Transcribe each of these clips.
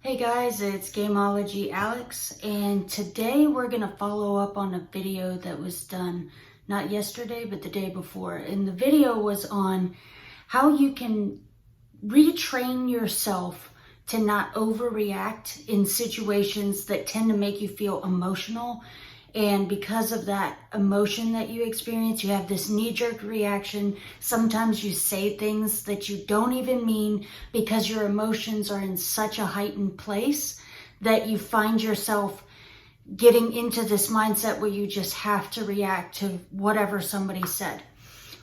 Hey guys, it's Gameology Alex, and today we're going to follow up on a video that was done not yesterday but the day before. And the video was on how you can retrain yourself to not overreact in situations that tend to make you feel emotional. And because of that emotion that you experience, you have this knee-jerk reaction. Sometimes you say things that you don't even mean because your emotions are in such a heightened place that you find yourself getting into this mindset where you just have to react to whatever somebody said.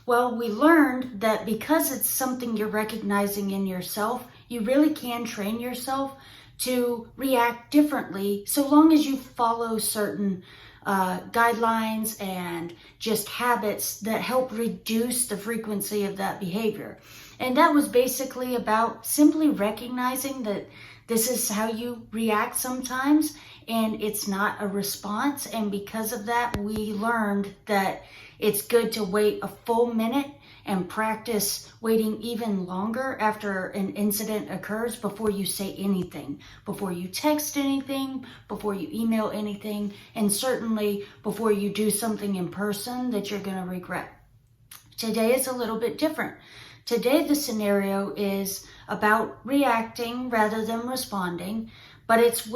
Well, we learned that because it's something you're recognizing in yourself, you really can train yourself to react differently so long as you follow certain guidelines and just habits that help reduce the frequency of that behavior. And that was basically about simply recognizing that this is how you react sometimes and it's not a response. And because of that, we learned that it's good to wait a full minute and practice waiting even longer after an incident occurs before you say anything, before you text anything, before you email anything, and certainly before you do something in person that you're going to regret. Today is a little bit different. Today the scenario is about reacting rather than responding, but it's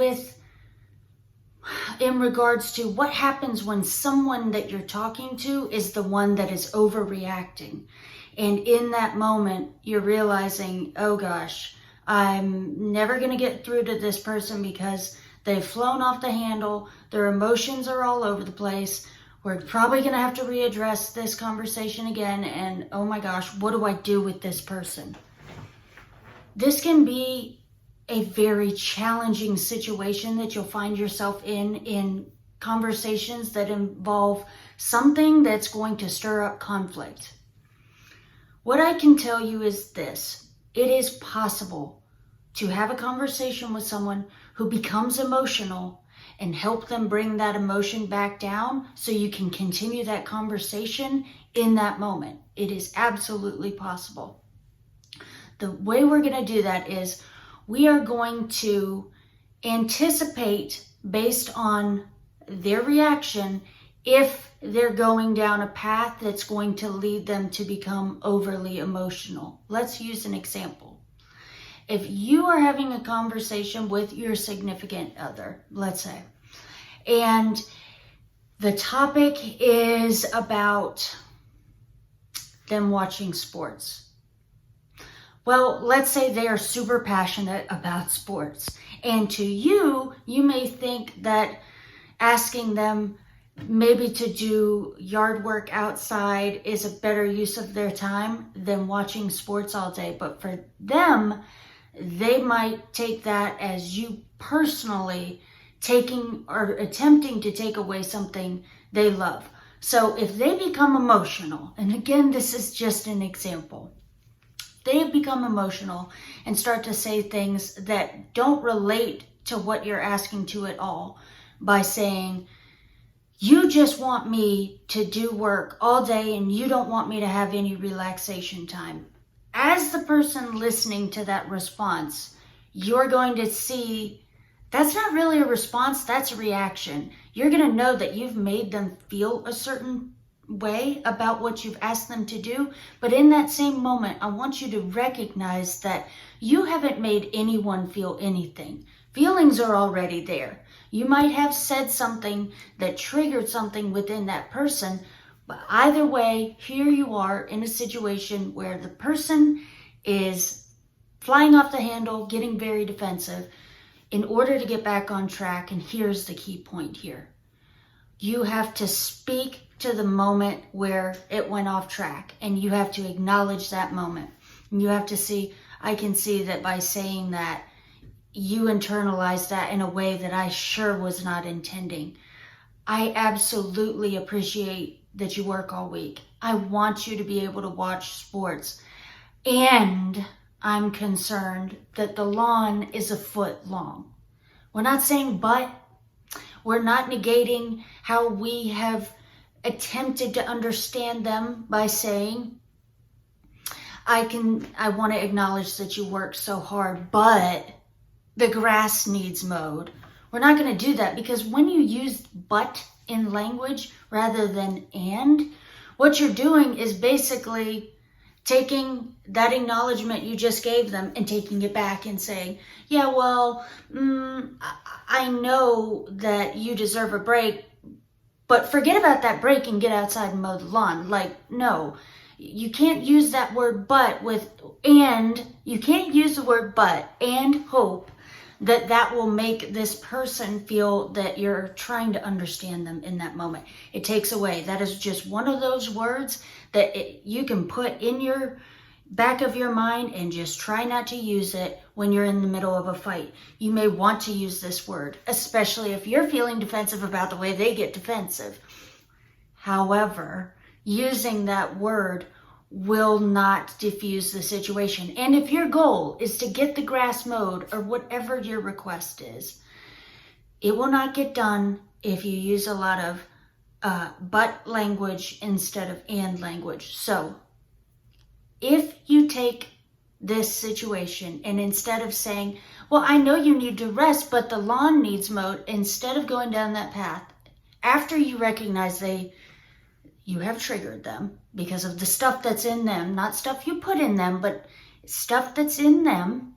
in regards to what happens when someone that you're talking to is the one that is overreacting. And in that moment, you're realizing, oh gosh, I'm never going to get through to this person because they've flown off the handle. Their emotions are all over the place. We're probably going to have to readdress this conversation again. And oh my gosh, what do I do with this person? This can be a very challenging situation that you'll find yourself in conversations that involve something that's going to stir up conflict. What I can tell you is this: it is possible to have a conversation with someone who becomes emotional and help them bring that emotion back down so you can continue that conversation in that moment. It is absolutely possible. The way we're going to do that is we are going to anticipate based on their reaction if they're going down a path that's going to lead them to become overly emotional. Let's use an example. If you are having a conversation with your significant other, let's say, and the topic is about them watching sports. Well, let's say they are super passionate about sports. And to you, you may think that asking them maybe to do yard work outside is a better use of their time than watching sports all day. But for them, they might take that as you personally taking or attempting to take away something they love. So if they become emotional, and again, this is just an example, they become emotional and start to say things that don't relate to what you're asking to at all by saying, you just want me to do work all day and you don't want me to have any relaxation time. As the person listening to that response, you're going to see that's not really a response, that's a reaction. You're going to know that you've made them feel a certain way about what you've asked them to do. But in that same moment, I want you to recognize that you haven't made anyone feel anything. Feelings are already there. You might have said something that triggered something within that person, but either way, here you are in a situation where the person is flying off the handle, getting very defensive in order to get back on track. And here's the key point here. You have to speak to the moment where it went off track, and you have to acknowledge that moment. And you have to see, I can see that by saying that, you internalized that in a way that I sure was not intending. I absolutely appreciate that you work all week. I want you to be able to watch sports. And I'm concerned that the lawn is a foot long. We're not saying but. We're not negating how we have attempted to understand them by saying, I want to acknowledge that you work so hard, but the grass needs mowed. We're not going to do that, because when you use but in language rather than and, what you're doing is basically taking that acknowledgement you just gave them and taking it back and saying, yeah, well, I know that you deserve a break, but forget about that break and get outside and mow the lawn. Like, no, you can't use that word but with and. You can't use the word but and hope that that will make this person feel that you're trying to understand them in that moment. It takes away. That is just one of those words that you can put in your back of your mind and just try not to use it when you're in the middle of a fight. You may want to use this word, especially if you're feeling defensive about the way they get defensive. However, using that word will not diffuse the situation. And if your goal is to get the grass mowed or whatever your request is, it will not get done if you use a lot of but language instead of and language. So if you take this situation and instead of saying, well, I know you need to rest, but the lawn needs mowed, instead of going down that path, after you recognize you have triggered them because of the stuff that's in them, not stuff you put in them, but stuff that's in them,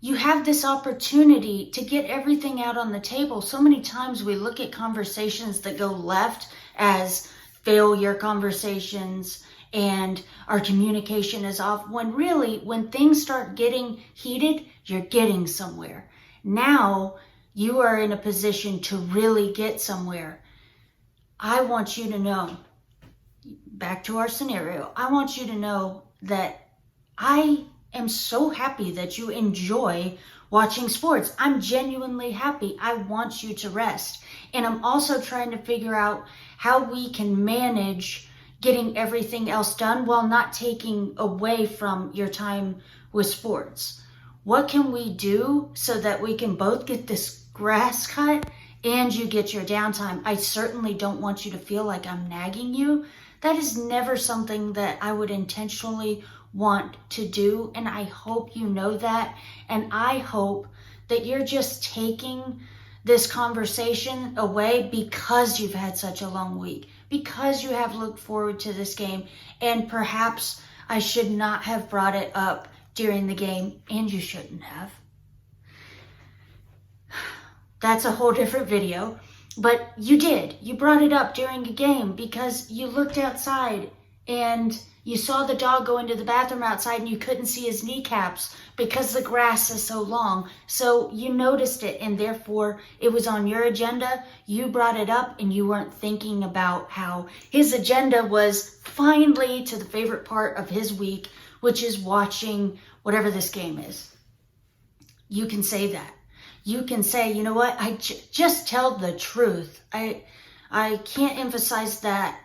you have this opportunity to get everything out on the table. So many times we look at conversations that go left as failure conversations and our communication is off, when really, when things start getting heated, you're getting somewhere. Now you are in a position to really get somewhere. I want you to know, back to our scenario, I want you to know that I am so happy that you enjoy watching sports. I'm genuinely happy. I want you to rest. And I'm also trying to figure out how we can manage getting everything else done while not taking away from your time with sports. What can we do so that we can both get this grass cut and you get your downtime? I certainly don't want you to feel like I'm nagging you. That is never something that I would intentionally want to do, and I hope you know that, and I hope that you're just taking this conversation away because you've had such a long week, because you have looked forward to this game, and perhaps I should not have brought it up during the game, and you shouldn't have. That's a whole different video, but you did. You brought it up during a game because you looked outside and you saw the dog go into the bathroom outside and you couldn't see his kneecaps because the grass is so long. So you noticed it, and therefore it was on your agenda. You brought it up and you weren't thinking about how his agenda was finally to the favorite part of his week, which is watching whatever this game is. You can say that. You can say, you know what, I just tell the truth. I can't emphasize that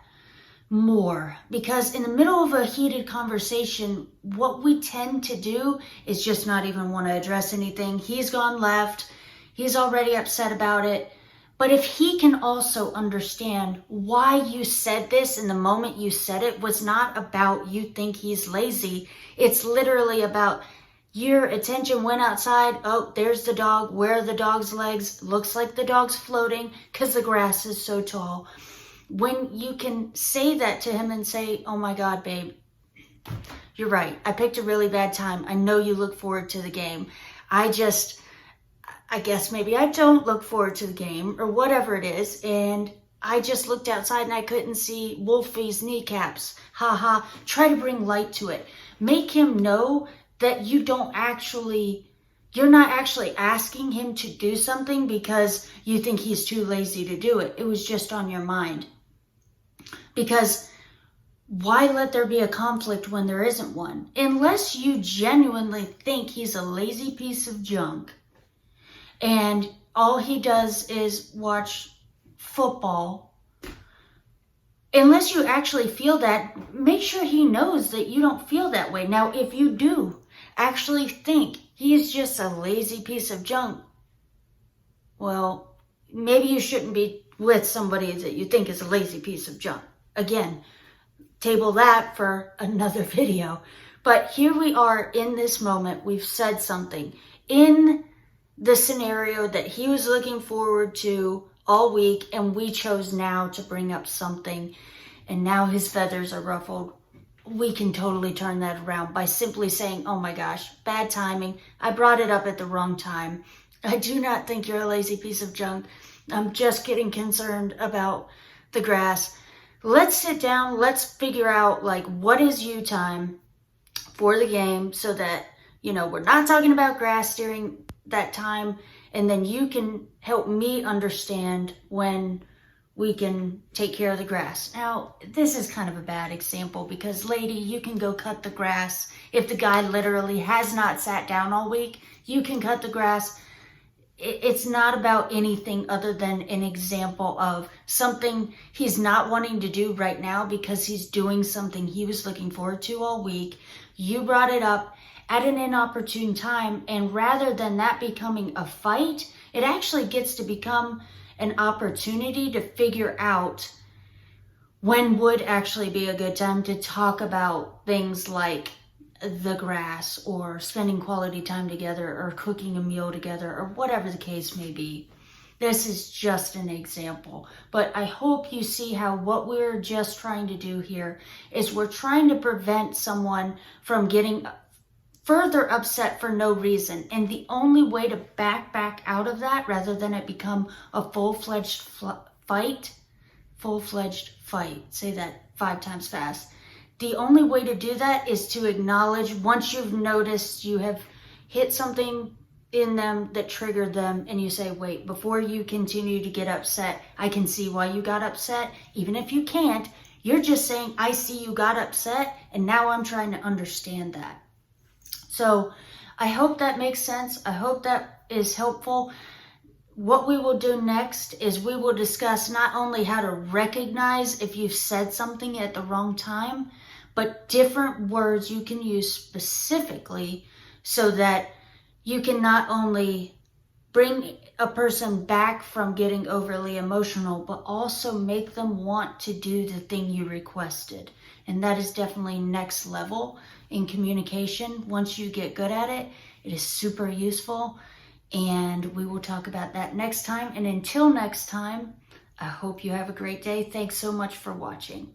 more, because in the middle of a heated conversation, what we tend to do is just not even want to address anything. He's gone left. He's already upset about it. But if he can also understand why you said this in the moment you said it was not about you think he's lazy. It's literally about your attention went outside. Oh, there's the dog. Where are the dog's legs? Looks like the dog's floating because the grass is so tall. When you can say that to him and say, oh my God, babe, you're right. I picked a really bad time. I know you look forward to the game. I guess maybe I don't look forward to the game or whatever it is. And I just looked outside and I couldn't see Wolfie's kneecaps. Ha ha. Try to bring light to it. Make him know that you're not actually asking him to do something because you think he's too lazy to do it. It was just on your mind. Because why let there be a conflict when there isn't one? Unless you genuinely think he's a lazy piece of junk and all he does is watch football. Unless you actually feel that, make sure he knows that you don't feel that way. Now, if you do actually think he's just a lazy piece of junk, well, maybe you shouldn't be with somebody that you think is a lazy piece of junk. Again, table that for another video. But here we are in this moment. We've said something. in the scenario that he was looking forward to all week, and we chose now to bring up something, and now his feathers are ruffled, we can totally turn that around by simply saying, oh my gosh, bad timing. I brought it up at the wrong time. I do not think you're a lazy piece of junk. I'm just getting concerned about the grass. Let's sit down. Let's figure out like what is you time for the game so that, you know, we're not talking about grass during that time. And then you can help me understand when we can take care of the grass. Now, this is kind of a bad example because, lady, you can go cut the grass. If the guy literally has not sat down all week, you can cut the grass. It's not about anything other than an example of something he's not wanting to do right now because he's doing something he was looking forward to all week. You brought it up at an inopportune time, and rather than that becoming a fight, it actually gets to become an opportunity to figure out when would actually be a good time to talk about things like the grass or spending quality time together or cooking a meal together or whatever the case may be. This is just an example, but I hope you see how what we're just trying to do here is we're trying to prevent someone from getting further upset for no reason. And the only way to back out of that, rather than it become a full-fledged fight, say that 5 times fast. The only way to do that is to acknowledge once you've noticed you have hit something in them that triggered them, and you say, wait, before you continue to get upset, I can see why you got upset. Even if you can't, you're just saying, I see you got upset, and now I'm trying to understand that. So I hope that makes sense. I hope that is helpful. What we will do next is we will discuss not only how to recognize if you've said something at the wrong time, but different words you can use specifically so that you can not only bring a person back from getting overly emotional, but also make them want to do the thing you requested. And that is definitely next level in communication. Once you get good at it, it is super useful. And we will talk about that next time. And until next time, I hope you have a great day. Thanks so much for watching.